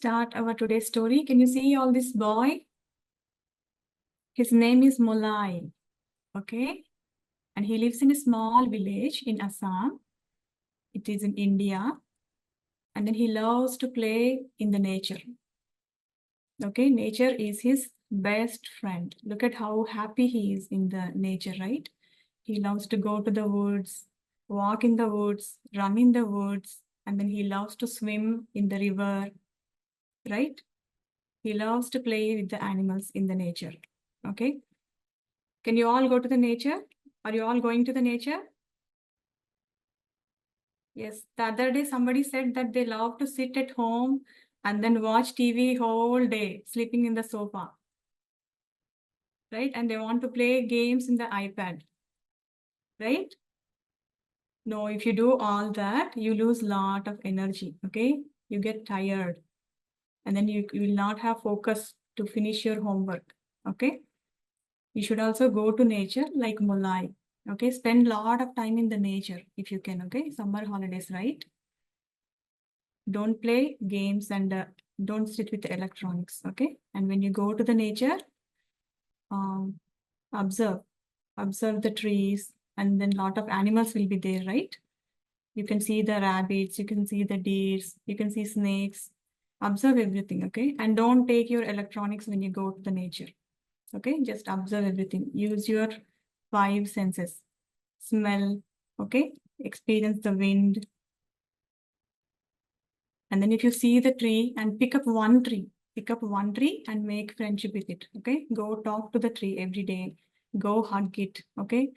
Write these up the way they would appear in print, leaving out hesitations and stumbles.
start our today's story. Can you see all this boy? His name is Molai, okay? And he lives in a small village in Assam. It is in India. And then he loves to play in the nature. Okay, nature is his best friend. Look at how happy he is in the nature, right? He loves to go to the woods, walk in the woods, run in the woods, and then he loves to swim in the river, right? He loves to play with the animals in the nature, okay? Can you all go to the nature? Are you all going to the nature? Yes, the other day somebody said that they love to sit at home and then watch TV whole day, sleeping in the sofa, right? And they want to play games in the iPad, right? No, if you do all that, you lose a lot of energy, okay? You get tired and then you will not have focus to finish your homework, okay? You should also go to nature like Mulai, okay? Spend a lot of time in the nature if you can, okay? Summer holidays, right? Don't play games and don't sit with the electronics, okay? And when you go to the nature, observe the trees, and then a lot of animals will be there, right? You can see the rabbits, you can see the deers, you can see snakes. Observe everything, okay? And don't take your electronics when you go to the nature, okay? Just observe everything. Use your 5 senses. Smell, okay? Experience the wind. And then if you see the tree and pick up one tree and make friendship with it, okay? Go talk to the tree every day. Go hug it, okay?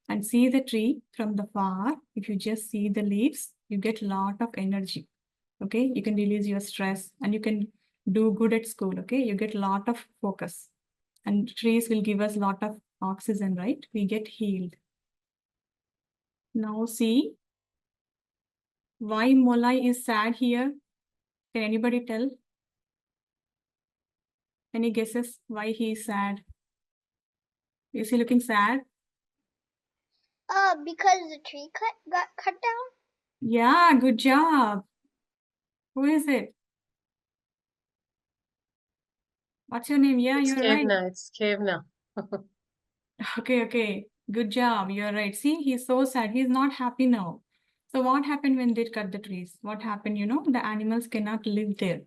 And see the tree from the far. If you just see the leaves, you get a lot of energy, okay? You can release your stress and you can do good at school, okay? You get a lot of focus. And trees will give us a lot of oxygen, right? We get healed. Now see why Molai is sad here. Can anybody tell? Any guesses why he is sad? Is he looking sad? Because the tree got cut down. Yeah, good job. Who is it? What's your name? Yeah, It's you're right. Kevna. It's Kevna. Okay. Good job. You're right. See, he's so sad. He's not happy now. So what happened when they cut the trees? What happened? The animals cannot live there.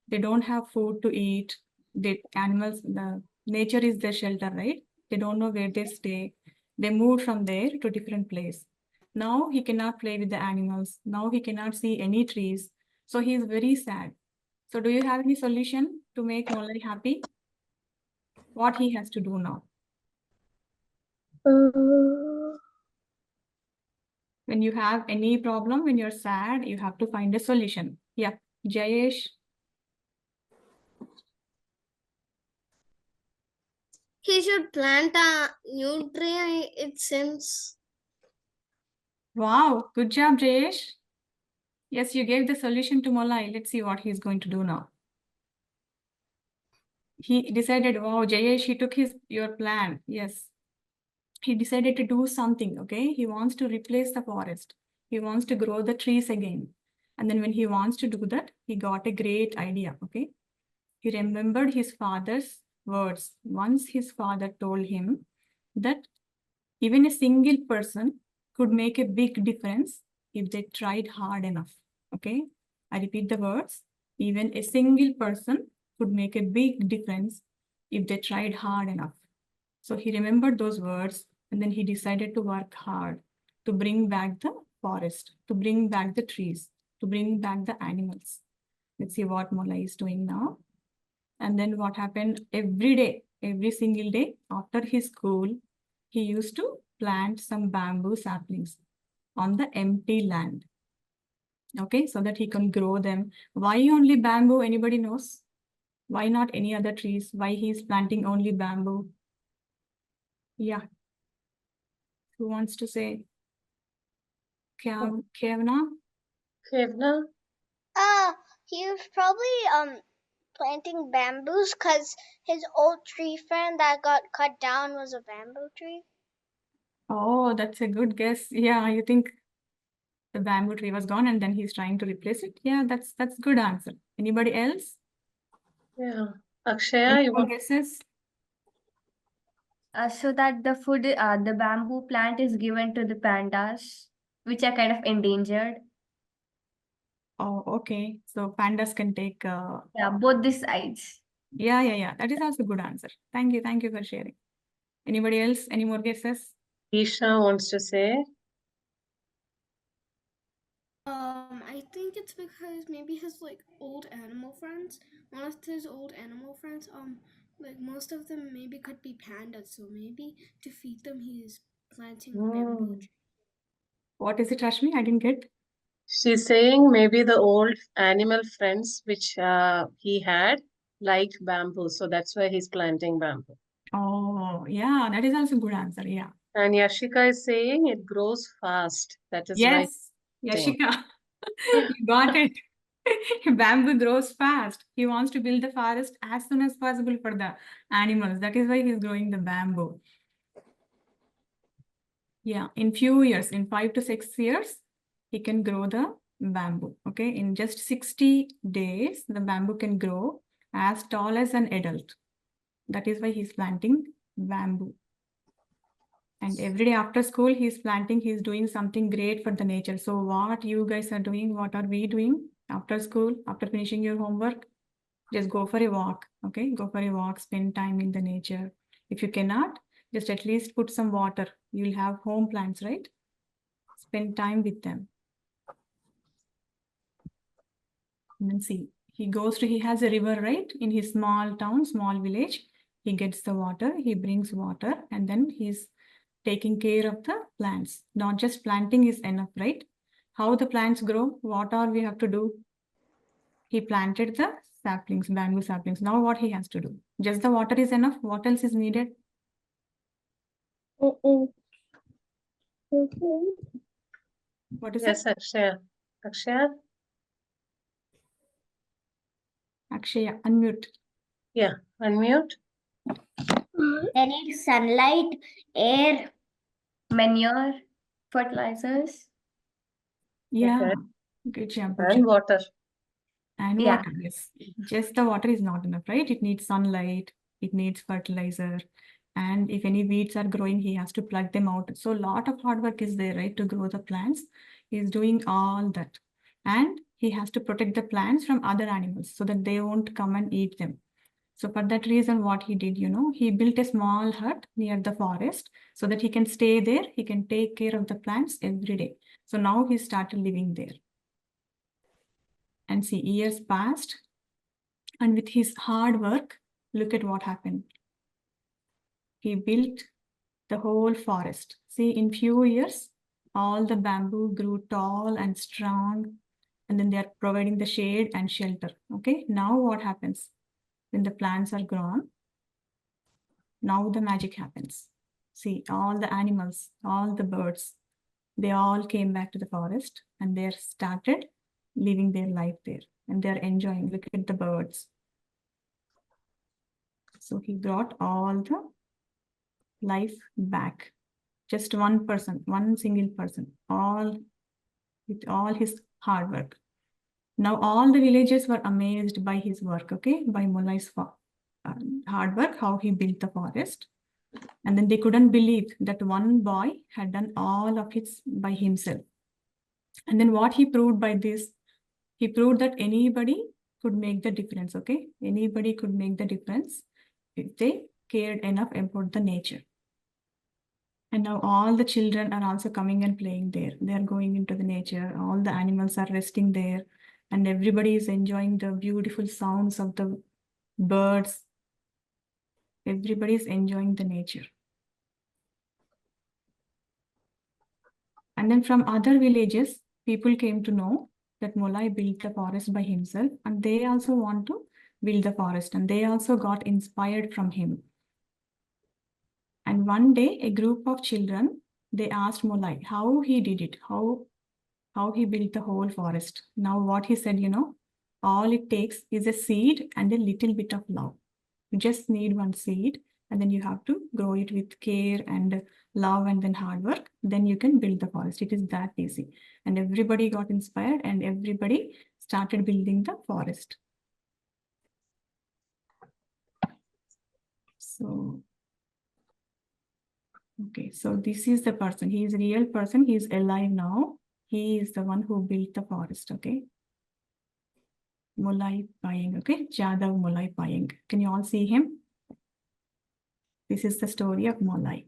They don't have food to eat. The nature is their shelter, right? They don't know where they stay. They moved from there to different place. Now he cannot play with the animals. Now he cannot see any trees. So he is very sad. So do you have any solution to make Molly happy? What he has to do now? When you have any problem, when you're sad, you have to find a solution. Yeah, Jayesh. He should plant a new tree, it seems. Wow, good job, Jayesh. Yes, you gave the solution to Molai. Let's see what he's going to do now. He decided, wow, Jayesh, he took your plan. Yes. He decided to do something, okay? He wants to replace the forest. He wants to grow the trees again. And then when he wants to do that, he got a great idea, okay? He remembered his father's words. Once his father told him that even a single person could make a big difference if they tried hard enough, okay? I repeat the words. Even a single person could make a big difference if they tried hard enough. So he remembered those words and then he decided to work hard to bring back the forest, to bring back the trees, to bring back the animals. Let's see what Mola is doing now. And then what happened every day, every single day after his school, he used to plant some bamboo saplings on the empty land. Okay, so that he can grow them. Why only bamboo? Anybody knows? Why not any other trees? Why he is planting only bamboo? Yeah. Who wants to say? Kevna? Kevna? He was probably planting bamboos because his old tree friend that got cut down was a bamboo tree. Oh, that's a good guess. Yeah, you think The bamboo tree was gone and then he's trying to replace it. Yeah, that's good answer. Anybody else? Yeah. Akshaya, Any you more want? guesses? So that the bamboo plant is given to the pandas, which are kind of endangered. Oh, okay. So pandas can take Yeah, both the sides. yeah. That is also good answer. Thank you for sharing. Anybody else? Any more guesses? Isha wants to say. I think it's because maybe his like old animal friends, one of his old animal friends, like most of them maybe could be pandas, so maybe to feed them he's planting a bamboo tree. What is it, Rashmi? I didn't get. She's saying maybe the old animal friends which he had liked bamboo, so that's why he's planting bamboo. Oh, yeah, that is also good answer. Yeah. And Yashika is saying it grows fast. That is why. Yes, Yashika, you got it. Bamboo grows fast. He wants to build the forest as soon as possible for the animals. That is why he's growing the bamboo. Yeah, in few years, in 5 to 6 years, he can grow the bamboo. Okay, in just 60 days, the bamboo can grow as tall as an adult. That is why he's planting bamboo. And every day after school, he's planting, he's doing something great for the nature. So what you guys are doing, what are we doing after school, after finishing your homework? Just go for a walk, okay? Go for a walk, spend time in the nature. If you cannot, just at least put some water. You'll have home plants, right? Spend time with them. And then see, he has a river, right? In his small town, small village, he gets the water, he brings water, and then he's taking care of the plants. Not just planting is enough, right? How the plants grow, what are we have to do? He planted the saplings, bamboo saplings. Now what he has to do? Just the water is enough. What else is needed? What is Yes, it? Akshaya. Akshaya? Akshaya, unmute. Yeah, unmute. They need sunlight, air, manure, fertilizers. Yeah, Okay. good job. And water. And Yeah. water, yes. Just the water is not enough, right? It needs sunlight, it needs fertilizer. And if any weeds are growing, he has to plug them out. So a lot of hard work is there, right, to grow the plants. He's doing all that. And he has to protect the plants from other animals so that they won't come and eat them. So for that reason, what he did, he built a small hut near the forest so that he can stay there. He can take care of the plants every day. So now he started living there. And see, years passed. And with his hard work, look at what happened. He built the whole forest. See, in few years, all the bamboo grew tall and strong. And then they are providing the shade and shelter. Okay, now what happens? When the plants are grown, now the magic happens. See, all the animals, all the birds, they all came back to the forest and they started living their life there. And they're enjoying. Look at the birds. So he brought all the life back. Just one person, one single person, all with all his hard work. Now all the villagers were amazed by his work, okay, by Mullai's hard work, how he built the forest. And then they couldn't believe that one boy had done all of it by himself. And then what he proved by this, he proved that anybody could make the difference, okay? Anybody could make the difference if they cared enough about the nature. And now all the children are also coming and playing there. They are going into the nature. All the animals are resting there. And everybody is enjoying the beautiful sounds of the birds. Everybody is enjoying the nature. And then from other villages, people came to know that Molai built the forest by himself. And they also want to build the forest. And they also got inspired from him. And one day, a group of children, they asked Molai how he did it, how he built the whole forest. Now what he said, all it takes is a seed and a little bit of love. You just need one seed and then you have to grow it with care and love and then hard work. Then you can build the forest. It is that easy. And everybody got inspired and everybody started building the forest. So, okay, so this is the person. He is a real person. He is alive now. He is the one who built the forest, okay? Mulai Payeng, okay? Jadav Mulai Payeng. Can you all see him? This is the story of Mulai.